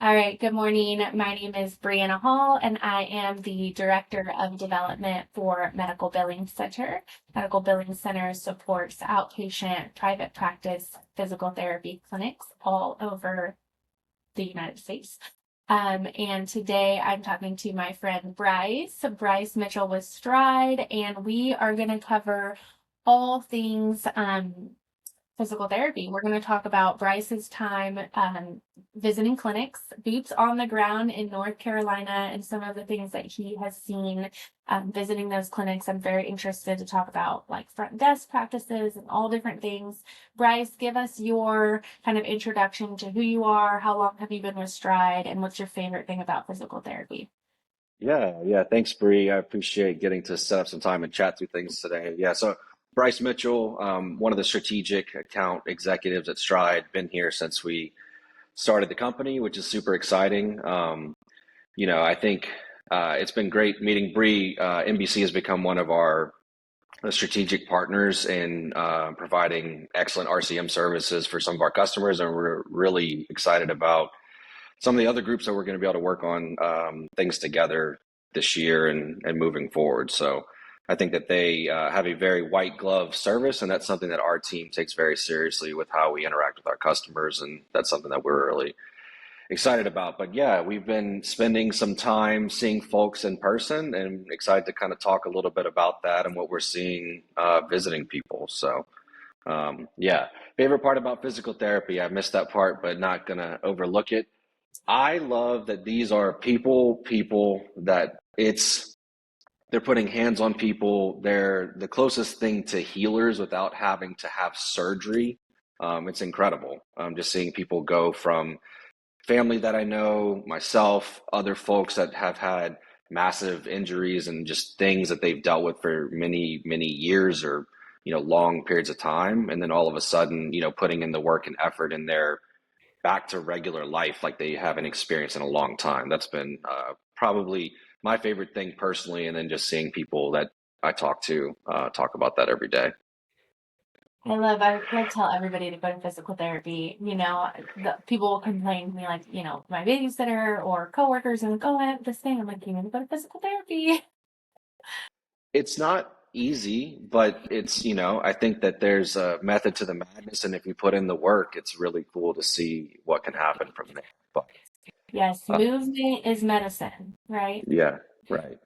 All right, good morning. My name is Brianna Hall, and I am the Director of Development for Medical Billing Center. Medical Billing Center supports outpatient, private practice, physical therapy clinics all over the United States. And today I'm talking to my friend Bryce Mitchell with Stride, and we are going to cover all things physical therapy. We're going to talk about Bryce's time visiting clinics, boots on the ground in North Carolina, and some of the things that he has seen visiting those clinics. I'm very interested to talk about like front desk practices and all different things. Bryce, give us your kind of introduction to who you are, how long have you been with Stride, and what's your favorite thing about physical therapy? Yeah. Thanks, Bree. I appreciate getting to set up some time and chat through things today. Yeah, so Bryce Mitchell, one of the strategic account executives at Stride, been here since we started the company, which is super exciting. I think it's been great meeting Bree. MBC has become one of our strategic partners in providing excellent RCM services for some of our customers, and we're really excited about some of the other groups that we're going to be able to work on things together this year and moving forward. So I think that they have a very white glove service, and that's something that our team takes very seriously with how we interact with our customers, and that's something that we're really excited about. But yeah, we've been spending some time seeing folks in person and excited to kind of talk a little bit about that and what we're seeing visiting people. So yeah, favorite part about physical therapy, I missed that part, but not gonna overlook it. I love that these are people that they're putting hands on people. They're the closest thing to healers without having to have surgery. It's incredible. Just seeing people go from family that I know, myself, other folks that have had massive injuries and just things that they've dealt with for many, many years or, long periods of time. And then all of a sudden, putting in the work and effort in their back to regular life like they haven't experienced in a long time. That's been probably my favorite thing personally. And then just seeing people that I talk to talk about that every day. I like tell everybody to go to physical therapy. The people will complain to me like, my babysitter or coworkers and like, oh, I have this thing. I'm like, you need to go to physical therapy. It's not easy, but I think that there's a method to the madness. And if you put in the work, it's really cool to see what can happen from there. But Yes, uh, movement is medicine, right? yeah, right.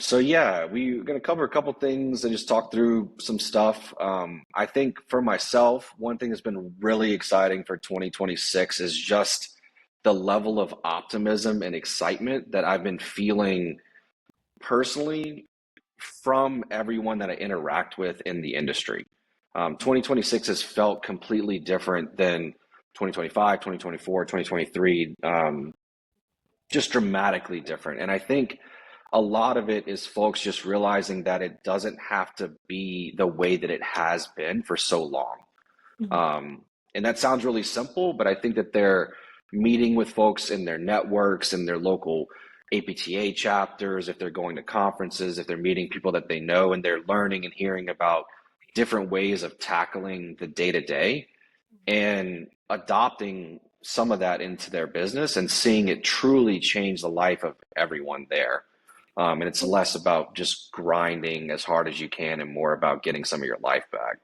So yeah, we're gonna cover a couple things and just talk through some stuff. I think for myself, one thing that's been really exciting for 2026 is just the level of optimism and excitement that I've been feeling personally from everyone that I interact with in the industry. 2026 has felt completely different than 2025, 2024, 2023, just dramatically different. And I think a lot of it is folks just realizing that it doesn't have to be the way that it has been for so long. Mhm. Um, and that sounds really simple, but I think that they're meeting with folks in their networks, in their local APTA chapters, if they're going to conferences, if they're meeting people that they know, and they're learning and hearing about different ways of tackling the day to day and adopting some of that into their business and seeing it truly change the life of everyone there. And it's less about just grinding as hard as you can and more about getting some of your life back.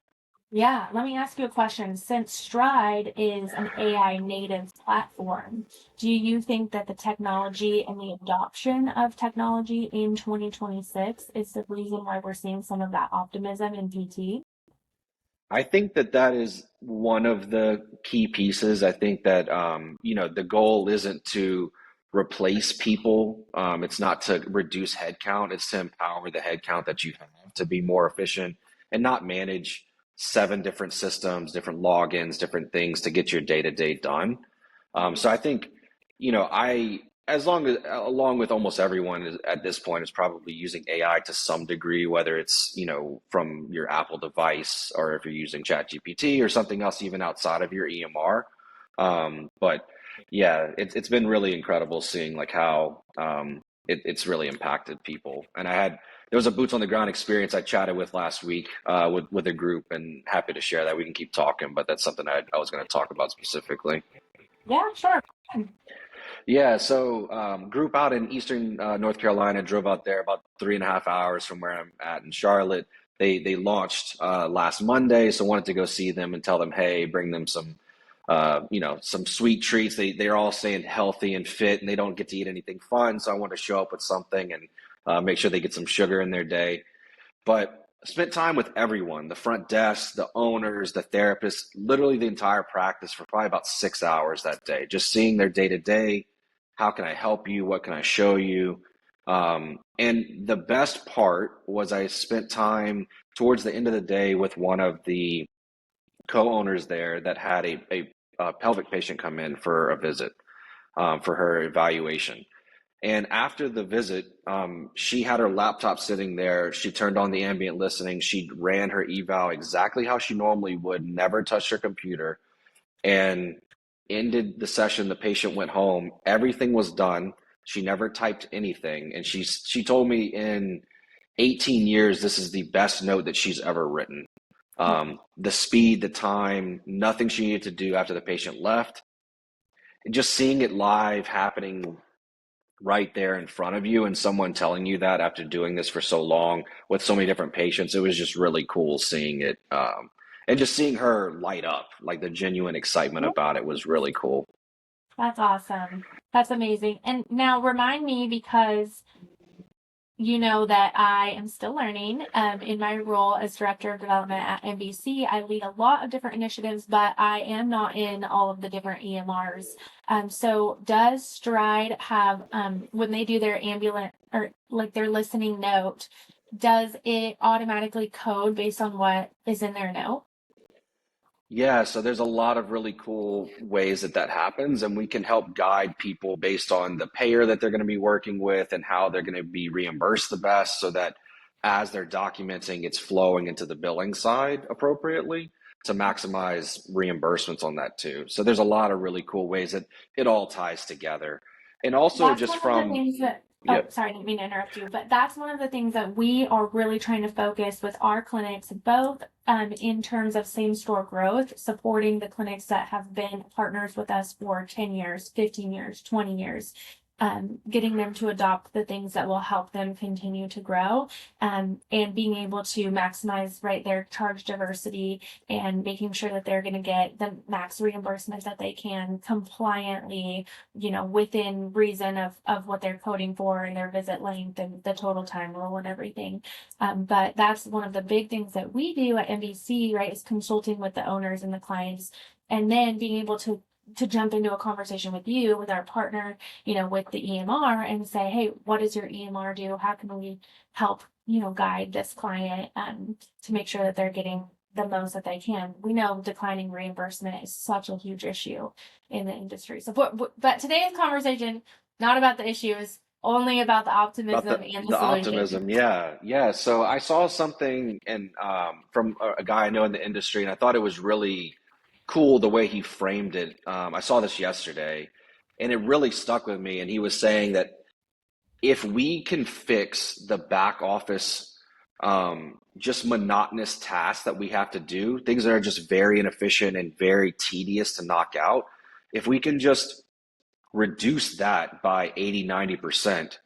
Yeah, let me ask you a question. Since Stride is an AI native platform, do you think that the technology and the adoption of technology in 2026 is the reason why we're seeing some of that optimism in PT? I think that that is one of the key pieces. I think that, the goal isn't to replace people. It's not to reduce headcount. It's to empower the headcount that you have to be more efficient and not manage seven different systems, different logins, different things to get your day to day done. So I think, as long as, along with almost everyone at this point is probably using AI to some degree, whether it's, from your Apple device or if you're using ChatGPT or something else, even outside of your EMR. But yeah, it's been really incredible seeing like how, it's really impacted people. And there was a boots on the ground experience I chatted with last week, with a group, and happy to share that. We can keep talking, but that's something I was going to talk about specifically. Yeah, sure. Yeah, so group out in Eastern North Carolina, drove out there about 3.5 hours from where I'm at in Charlotte. They launched last Monday, so wanted to go see them and tell them, hey, bring them some some sweet treats. They're all staying healthy and fit, and they don't get to eat anything fun. So I want to show up with something and make sure they get some sugar in their day. But I spent time with everyone, the front desk, the owners, the therapists, literally the entire practice for probably about 6 hours that day, just seeing their day to day. How can I help you? What can I show you? And the best part was I spent time towards the end of the day with one of the co-owners there that had a pelvic patient come in for a visit for her evaluation. And after the visit, she had her laptop sitting there. She turned on the ambient listening. She ran her eval exactly how she normally would, never touched her computer, and ended the session. The patient went home. Everything was done. She never typed anything. And she told me in 18 years, this is the best note that she's ever written. The speed, the time, nothing she needed to do after the patient left. And just seeing it live happening right there in front of you and someone telling you that after doing this for so long with so many different patients, it was just really cool seeing it. And just seeing her light up, like the genuine excitement about it was really cool. That's awesome. That's amazing. And now remind me, because you know that I am still learning. In my role as director of development at MBC, I lead a lot of different initiatives, but I am not in all of the different EMRs. So does Stride have, when they do their ambulance or like their listening note, does it automatically code based on what is in their note? Yeah, so there's a lot of really cool ways that that happens, and we can help guide people based on the payer that they're going to be working with and how they're going to be reimbursed the best so that as they're documenting, it's flowing into the billing side appropriately to maximize reimbursements on that too. So there's a lot of really cool ways that it all ties together. And also That's just one of the from, things that, oh, yep. sorry, I didn't mean to interrupt you, but that's one of the things that we are really trying to focus with our clinics, both in terms of same store growth, supporting the clinics that have been partners with us for 10 years, 15 years, 20 years. Getting them to adopt the things that will help them continue to grow, and being able to maximize right their charge diversity and making sure that they're going to get the max reimbursement that they can compliantly, within reason of what they're coding for and their visit length and the total time rule and everything. But that's one of the big things that we do at NBC, right, is consulting with the owners and the clients, and then being able to jump into a conversation with you, with our partner, with the EMR, and say, hey, what does your EMR do? How can we help, guide this client to make sure that they're getting the most that they can. We know declining reimbursement is such a huge issue in the industry. So, but today's conversation, not about the issues, only about the About optimism and the the solution. optimism, yeah, yeah. So I saw something and from a guy I know in the industry, and I thought it was really cool the way he framed it. I saw this yesterday, and it really stuck with me. And he was saying that if we can fix the back office, just monotonous tasks that we have to do, things that are just very inefficient and very tedious to knock out, if we can just reduce that by 80, 90%,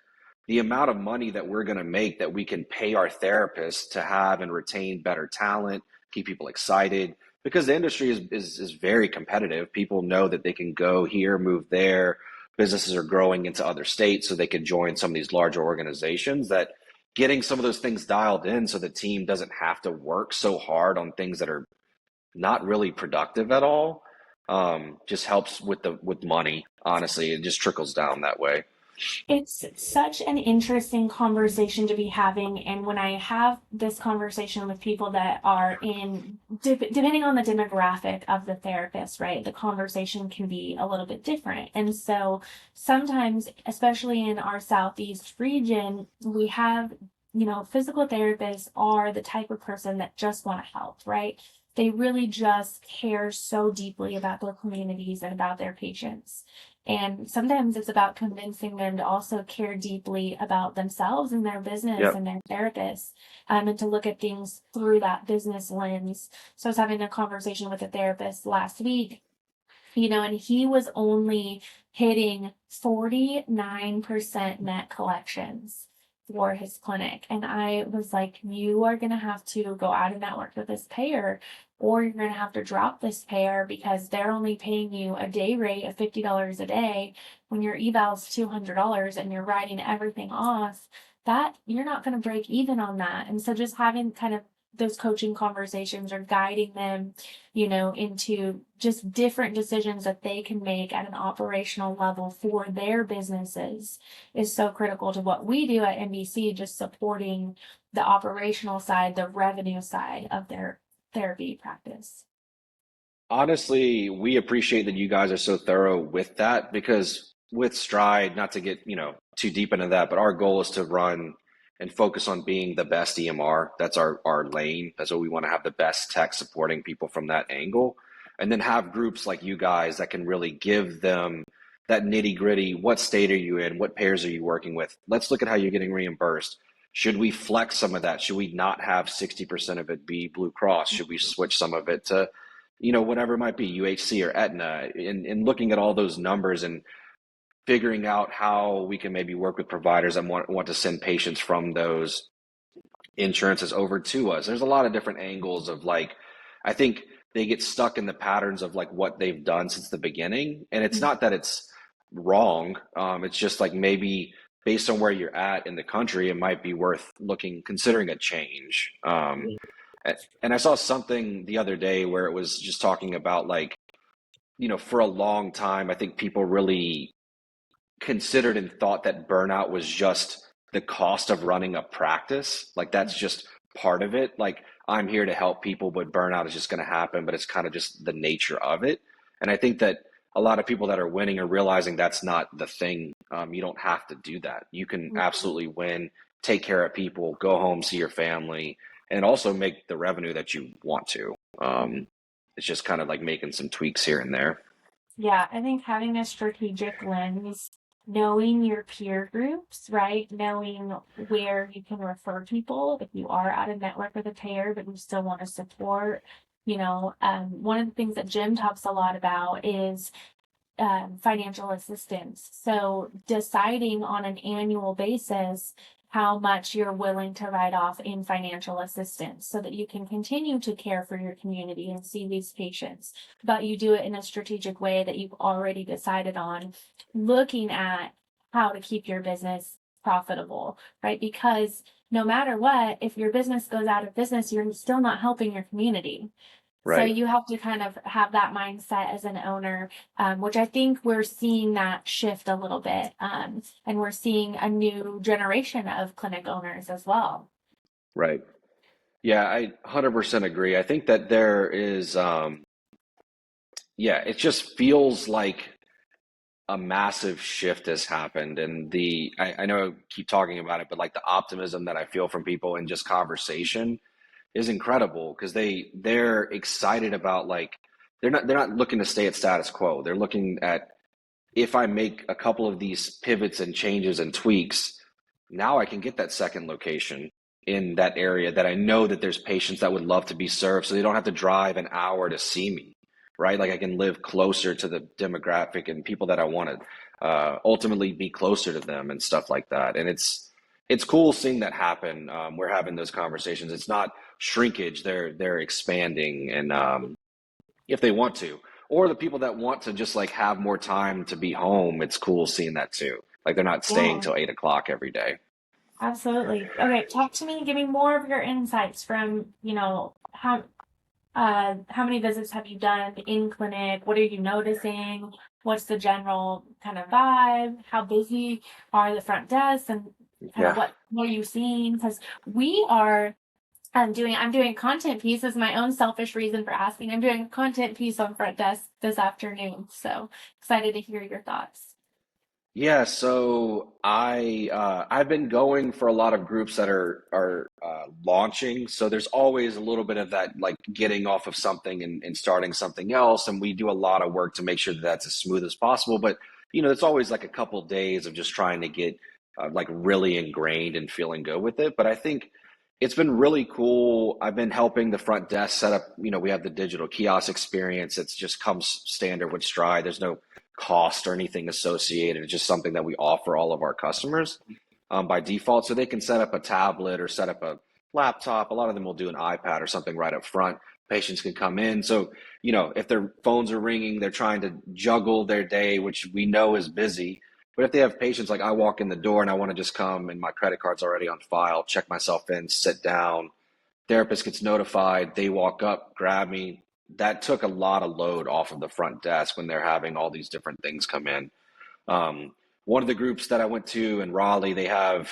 the amount of money that we're going to make that we can pay our therapists to have and retain better talent, keep people excited, because the industry is very competitive. People know that they can go here, move there. Businesses are growing into other states, so they can join some of these larger organizations. That getting some of those things dialed in so the team doesn't have to work so hard on things that are not really productive at all, just helps with money. Honestly, it just trickles down that way. It's such an interesting conversation to be having. And when I have this conversation with people that are depending on the demographic of the therapist, right, the conversation can be a little bit different. And so sometimes, especially in our Southeast region, we have, physical therapists are the type of person that just want to help, right? They really just care so deeply about their communities and about their patients. And sometimes it's about convincing them to also care deeply about themselves and their business Yep. and their therapists, and to look at things through that business lens. So I was having a conversation with a therapist last week, and he was only hitting 49% net collections for his clinic. And I was like, you are going to have to go out of network with this payer, or you're going to have to drop this payer because they're only paying you a day rate of $50 a day when your eval's $200 and you're writing everything off. That you're not going to break even on that. And so just having kind of those coaching conversations or guiding them, into just different decisions that they can make at an operational level for their businesses is so critical to what we do at MBC, just supporting the operational side, the revenue side of their therapy practice. Honestly, we appreciate that you guys are so thorough with that because with Stride, not to get, too deep into that, but our goal is to run and focus on being the best EMR. That's our lane. That's what we want to have, the best tech supporting people from that angle. And then have groups like you guys that can really give them that nitty gritty. What state are you in? What payers are you working with? Let's look at how you're getting reimbursed. Should we flex some of that? Should we not have 60% of it be Blue Cross? Should we switch some of it to, whatever it might be, UHC or Aetna? And looking at all those numbers and figuring out how we can maybe work with providers that want to send patients from those insurances over to us. There's a lot of different angles of I think they get stuck in the patterns of what they've done since the beginning. And it's not that it's wrong. It's just maybe based on where you're at in the country, it might be worth considering a change. And I saw something the other day where it was just talking about for a long time, I think people really considered and thought that burnout was just the cost of running a practice. That's just part of it. I'm here to help people, but burnout is just going to happen, but it's kind of just the nature of it. And I think that a lot of people that are winning are realizing that's not the thing. You don't have to do that. You can absolutely win, take care of people, go home, see your family, and also make the revenue that you want to. It's just kind of making some tweaks here and there. Yeah, I think having a strategic lens, knowing your peer groups, right? Knowing where you can refer people if you are out of network with a payer, but you still want to support. One of the things that Jim talks a lot about is financial assistance. So deciding on an annual basis how much you're willing to write off in financial assistance so that you can continue to care for your community and see these patients, but you do it in a strategic way that you've already decided on, looking at how to keep your business profitable, right? Because no matter what, if your business goes out of business, you're still not helping your community. So Right. you have to kind of have that mindset as an owner, which I think we're seeing that shift a little bit. And we're seeing a new generation of clinic owners as well. Right. Yeah, I 100% agree. I think that there is, it just feels like a massive shift has happened. And I know I keep talking about it, but the optimism that I feel from people in just conversation is incredible because they're excited about they're not looking to stay at status quo. They're looking at, if I make a couple of these pivots and changes and tweaks, now I can get that second location in that area that I know that there's patients that would love to be served, so they don't have to drive an hour to see me, right? I can live closer to the demographic and people that I want to ultimately be closer to them and stuff like that. And it's cool seeing that happen. We're having those conversations. It's not shrinkage; they're expanding, and if they want to, or the people that want to just have more time to be home, it's cool seeing that too. They're not staying Yeah, till 8 o'clock every day. absolutely. Okay, talk to me. Give me more of your insights from, how many visits have you done in clinic? What are you noticing? What's the general kind of vibe? How busy are the front desks, and kind of Yeah. what are you seeing? Because we are I'm doing a content piece as my own selfish reason for asking. I'm doing a content piece on front desk this afternoon. So excited to hear your thoughts. Yeah, so I've been going for a lot of groups that are launching. So there's always a little bit of that getting off of something and starting something else, and we do a lot of work to make sure that that's as smooth as possible. But it's always a couple days of just trying to get really ingrained and feeling good with it. But I think It's been really cool. I've been helping the front desk set up, we have the digital kiosk experience. It's just comes standard with Stride. There's no cost or anything associated. It's just something that we offer all of our customers by default. So they can set up a tablet or set up a laptop. A lot of them will do an iPad or something right up front. Patients can come in. So, if their phones are ringing, they're trying to juggle their day, which we know is busy. But if they have patients, like I walk in the door and I want to just come and my credit card's already on file, check myself in, sit down, therapist gets notified, they walk up, grab me. That took a lot of load off of the front desk when they're having all these different things come in. Um, One of the groups that I went to in Raleigh, they have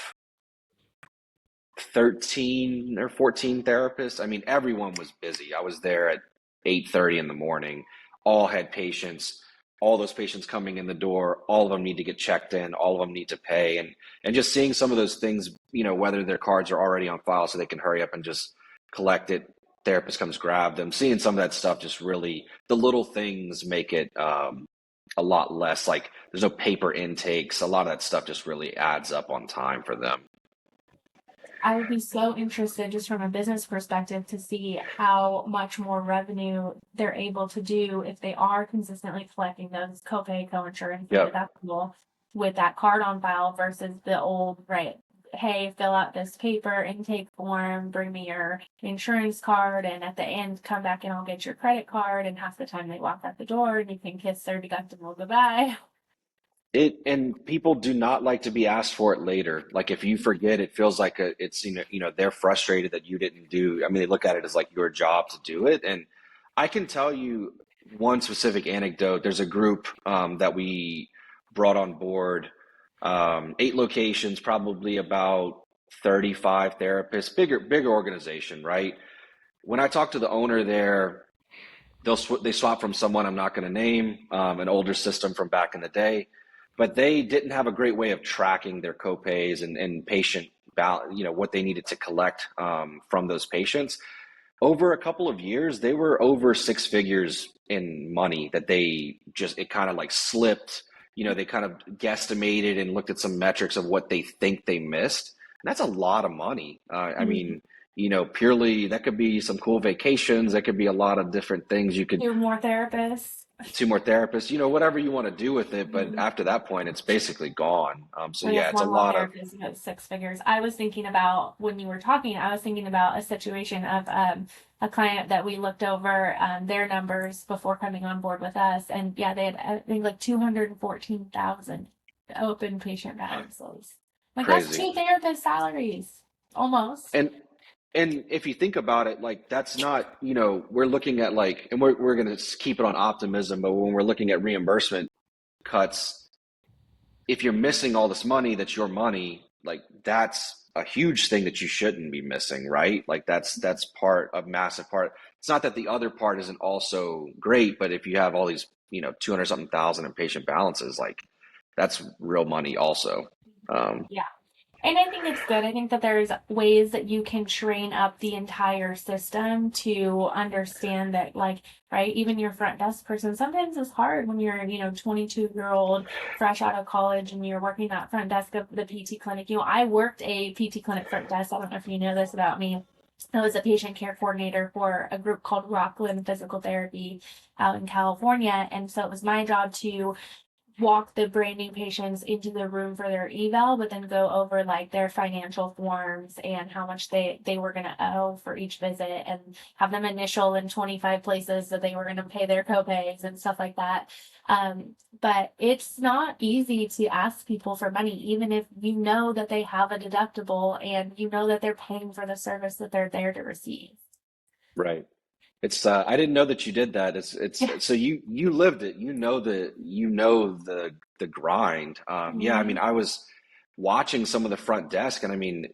13 or 14 therapists. I mean, everyone was busy. I was there at 8:30 in the morning. All had patients. All those patients coming in the door, all of them need to get checked in, all of them need to pay. And just seeing some of those things, whether their cards are already on file so they can hurry up and just collect it, therapist comes grab them. Seeing some of that stuff, just really, the little things make it a lot less, like there's no paper intakes. A lot of that stuff just really adds up on time for them. I would be so interested, just from a business perspective, to see how much more revenue they're able to do if they are consistently collecting those copay, co-insurance, and Yep. deductible with that card on file versus the old, right? Hey, fill out this paper intake form, bring me your insurance card, and at the end, come back and I'll get your credit card. And half the time they walk out the door and you can kiss their deductible goodbye. And people do not like to be asked for it later. Like if you forget, it feels like it's they're frustrated that you didn't do. I mean, they look at it as like your job to do it. And I can tell you one specific anecdote. There's a group that we brought on board, 8 locations, probably about 35 therapists, bigger organization, right? When I talked to the owner there, they swap from someone I'm not going to name, an older system from back in the day, but they didn't have a great way of tracking their copays and patient what they needed to collect from those patients. Over a couple of years, they were over 6 figures in money that it kind of like slipped. They kind of guesstimated and looked at some metrics of what they think they missed. And that's a lot of money. I mean, purely that could be some cool vacations. That could be a lot of different things. You could Do more therapists. 2 more therapists, whatever you want to do with it. But Mhm. after that point, it's basically gone. So Like yeah, if it's a one more lot of, therapist goes 6 figures. I was thinking about when you were talking, I was thinking about a situation of a client that we looked over their numbers before coming on board with us. And yeah, they had, I think, like 214,000 open patient balances. Like that's crazy. two therapist salaries almost. And if you think about it, like that's not, we're looking at like, and we're going to keep it on optimism, but when we're looking at reimbursement cuts, if you're missing all this money, that's your money, like that's a huge thing that you shouldn't be missing, right? Like that's part of massive part. It's not that the other part isn't also great, but if you have all these, 200 something thousand in patient balances, like that's real money also. Um, Yeah. And I think it's good. I think that there's ways that you can train up the entire system to understand that, like, right, even your front desk person, sometimes it's hard when you're, 22-year-old fresh out of college and you're working that front desk of the PT clinic. I worked a PT clinic front desk. I don't know if you know this about me. I was a patient care coordinator for a group called Rockland Physical Therapy out in California. And so it was my job to walk the brand new patients into the room for their eval, but then go over like their financial forms and how much they were going to owe for each visit and have them initial in 25 places that they were going to pay their copays and stuff like that. But it's not easy to ask people for money, even if you know that they have a deductible and you know that they're paying for the service that they're there to receive. right. It's I didn't know that you did that. It's Yeah. so you lived it. The grind. Yeah, I mean, Mhm. I was watching some of the front desk, and I mean,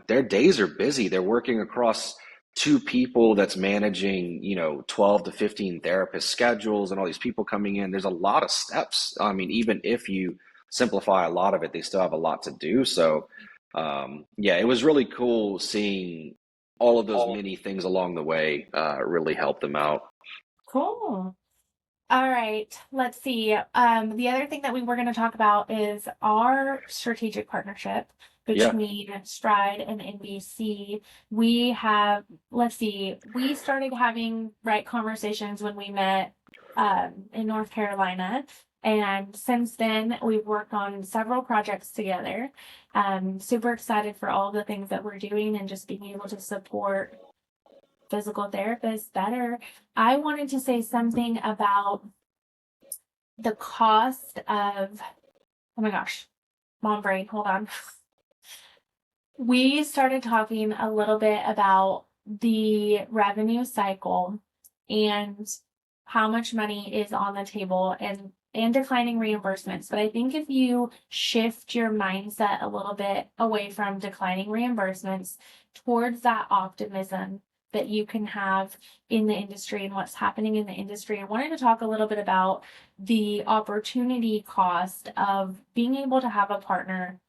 their days are busy. They're working across 2 people that's managing, 12 to 15 therapist schedules and all these people coming in. There's a lot of steps. I mean, even if you simplify a lot of it, they still have a lot to do. So, yeah, it was really cool seeing all of those many things along the way really help them out. Cool. All right, let's see. The other thing that we were going to talk about is our strategic partnership Yeah. between Stride and NBC. We have, let's see, we started having right conversations when we met in North Carolina. And since then, we've worked on several projects together. Super excited for all the things that we're doing and just being able to support physical therapists better. I wanted to say something about the cost of, oh my gosh, mom brain, hold on. We started talking a little bit about the revenue cycle and how much money is on the table and declining reimbursements. But I think if you shift your mindset a little bit away from declining reimbursements towards that optimism that you can have in the industry and what's happening in the industry, I wanted to talk a little bit about the opportunity cost of being able to have a partner,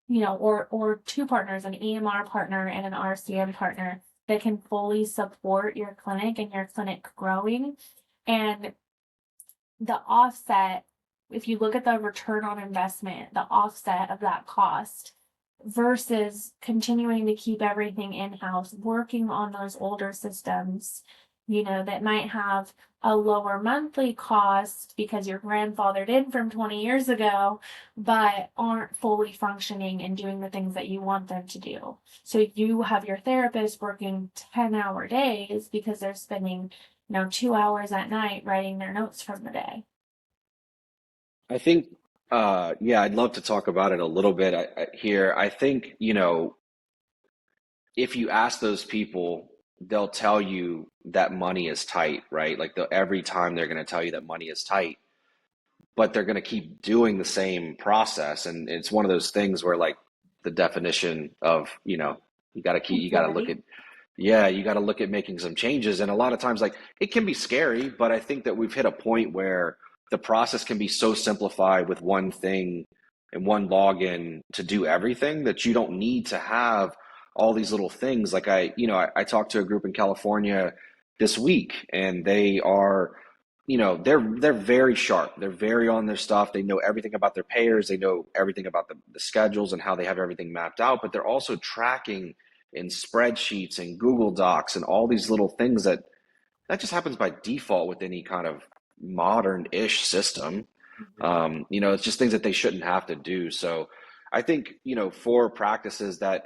or two partners, an EMR partner and an RCM partner that can fully support your clinic and your clinic growing. And the offset, if you look at the return on investment, the offset of that cost versus continuing to keep everything in-house, working on those older systems, that might have a lower monthly cost because you're grandfathered in from 20 years ago, but aren't fully functioning and doing the things that you want them to do. So you have your therapist working 10-hour days because they're spending, 2 hours at night writing their notes from the day. I think, yeah, I'd love to talk about it a little bit here. I think, if you ask those people, they'll tell you that money is tight, right? Like every time they're going to tell you that money is tight, but they're going to keep doing the same process. And it's one of those things where like the definition of, you got to look at, Insanity. yeah, you got to look at making some changes. And a lot of times, like it can be scary, but I think that we've hit a point where the process can be so simplified with one thing and one login to do everything that you don't need to have all these little things. Like I talked to a group in California this week, and they are, they're very sharp. They're very on their stuff. They know everything about their payers. They know everything about the schedules and how they have everything mapped out. But they're also tracking in spreadsheets and Google Docs and all these little things that just happens by default with any kind of modern-ish system. It's just things that they shouldn't have to do. So I think, for practices that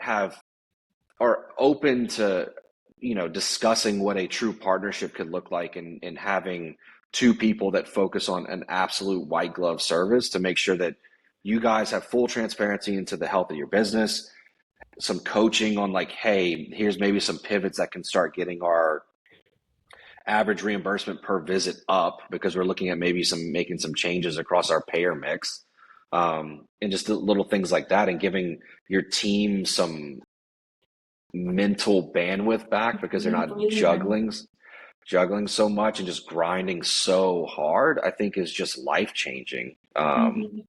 are open to, discussing what a true partnership could look like, and having two people that focus on an absolute white glove service to make sure that you guys have full transparency into the health of your business, some coaching on like, hey, here's maybe some pivots that can start getting our average reimbursement per visit up because we're looking at maybe making some changes across our payer mix, and just little things like that, and giving your team some mental bandwidth back because they're not Breathing room. juggling so much and just grinding so hard, I think is just life changing. Mhm.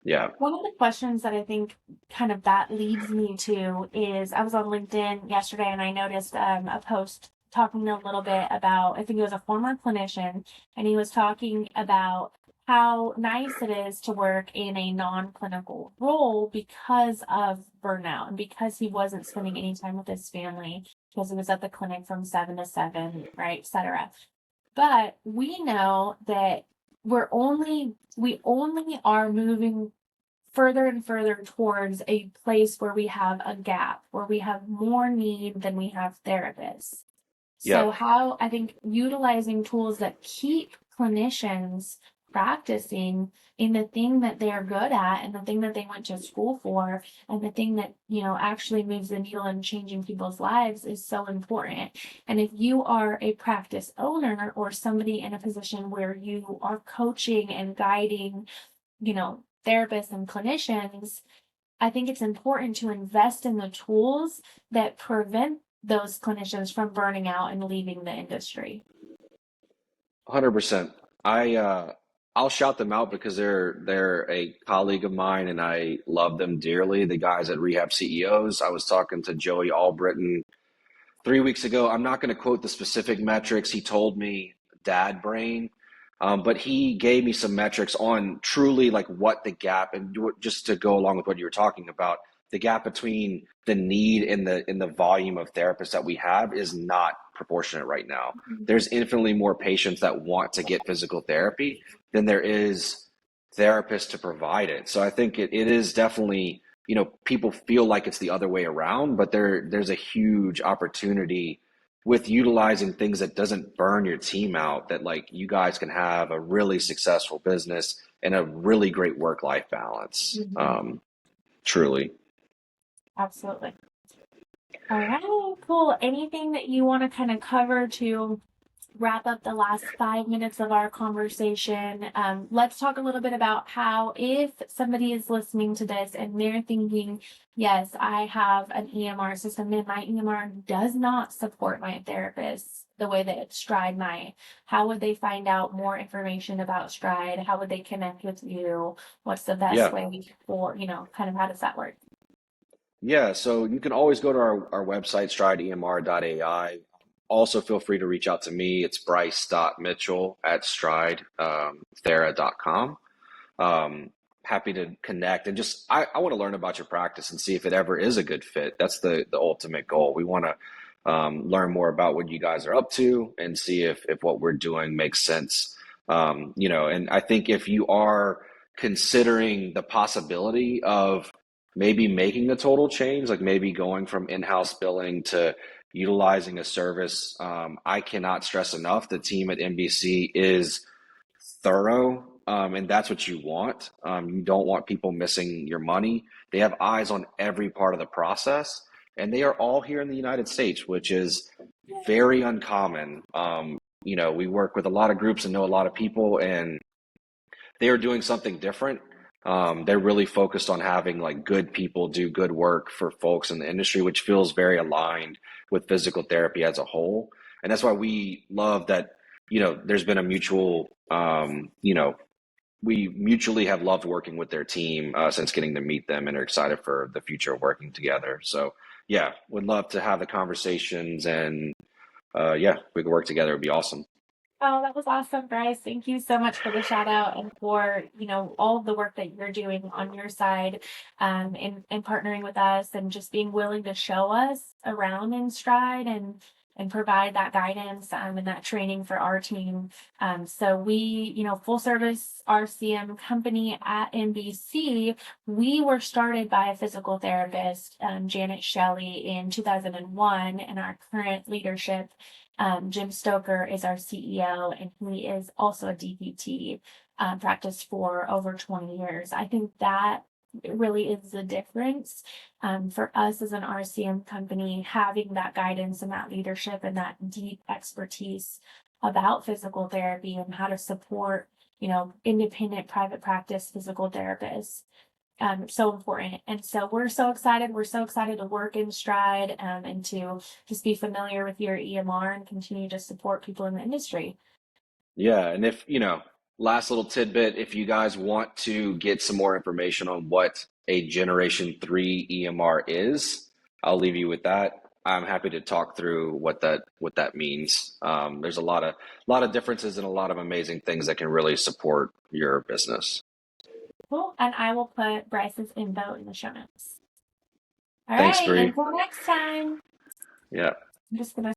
Yeah. One of the questions that I think kind of that leads me to is I was on LinkedIn yesterday and I noticed a post talking a little bit about, I think it was a former clinician, and he was talking about how nice it is to work in a non-clinical role because of burnout and because he wasn't spending any time with his family because he was at the clinic from 7 to 7, right, etc. But we know that we only are moving further and further towards a place where we have a gap, where we have more need than we have therapists. Yeah. So, how I think utilizing tools that keep clinicians practicing in the thing that they are good at and the thing that they went to school for and the thing that, actually moves the needle in changing people's lives is so important. And if you are a practice owner or somebody in a position where you are coaching and guiding, therapists and clinicians, I think it's important to invest in the tools that prevent those clinicians from burning out and leaving the industry. 100%. I'll shout them out because they're a colleague of mine and I love them dearly. The guys at Rehab CEOs. I was talking to Joey Albritton 3 weeks ago. I'm not going to quote the specific metrics. He told me dad brain. But he gave me some metrics on truly like what the gap, and just to go along with what you were talking about, the gap between the need and the volume of therapists that we have is not proportionate right now. There's infinitely more patients that want to get physical therapy than there is therapists to provide it. So I think it is definitely, people feel like it's the other way around, but there's a huge opportunity with utilizing things that doesn't burn your team out, that like you guys can have a really successful business and a really great work-life balance. Mhm. Truly. Absolutely. All right, cool. Anything that you want to kind of cover to wrap up the last 5 minutes of our conversation? Let's talk a little bit about how, if somebody is listening to this and they're thinking, yes, I have an EMR system and my EMR does not support my therapist the way that Stride might, how would they find out more information about Stride? How would they connect with you? What's the best Yeah. way for, kind of how does that work? Yeah. So you can always go to our website, strideemr.ai. Also, feel free to reach out to me. It's bryce.mitchell at strideethera.com. um, Happy to connect, and just I want to learn about your practice and see if it ever is a good fit. That's the ultimate goal. We want to learn more about what you guys are up to and see if what we're doing makes sense. And I think if you are considering the possibility of maybe making a total change, like maybe going from in-house billing to utilizing a service, I cannot stress enough the team at MBC is thorough, and that's what you want. You don't want people missing your money. They have eyes on every part of the process, and they are all here in the United States, which is very uncommon. We work with a lot of groups and know a lot of people, and they are doing something different. They're really focused on having like good people do good work for folks in the industry, which feels very aligned with physical therapy as a whole. And that's why we love that, there's been a mutual, we mutually have loved working with their team since getting to meet them, and are excited for the future of working together. So yeah, would love to have the conversations, and yeah, we could work together. It'd be awesome. Oh, that was awesome, Bryce. Thank you so much for the shout out and for, all of the work that you're doing on your side, and partnering with us and just being willing to show us around in Stride and provide that guidance, and that training for our team. So we, full service RCM company at NBC, we were started by a physical therapist, Janet Shelley, in 2001, and our current leadership, Jim Stoker, is our CEO, and he is also a DPT, practiced for over 20 years. I think that really is the difference, for us as an RCM company, having that guidance and that leadership and that deep expertise about physical therapy and how to support, independent private practice physical therapists. So important. And so we're so excited. We're so excited to work in Stride, and to just be familiar with your EMR and continue to support people in the industry. Yeah, and if, last little tidbit, if you guys want to get some more information on what a Generation 3 EMR is, I'll leave you with that. I'm happy to talk through what that means. There's a lot of differences and a lot of amazing things that can really support your business. Cool. And I will put Bryce's info in the show notes. All Thanks, right. Bree. Until next time. Yeah. I'm just going to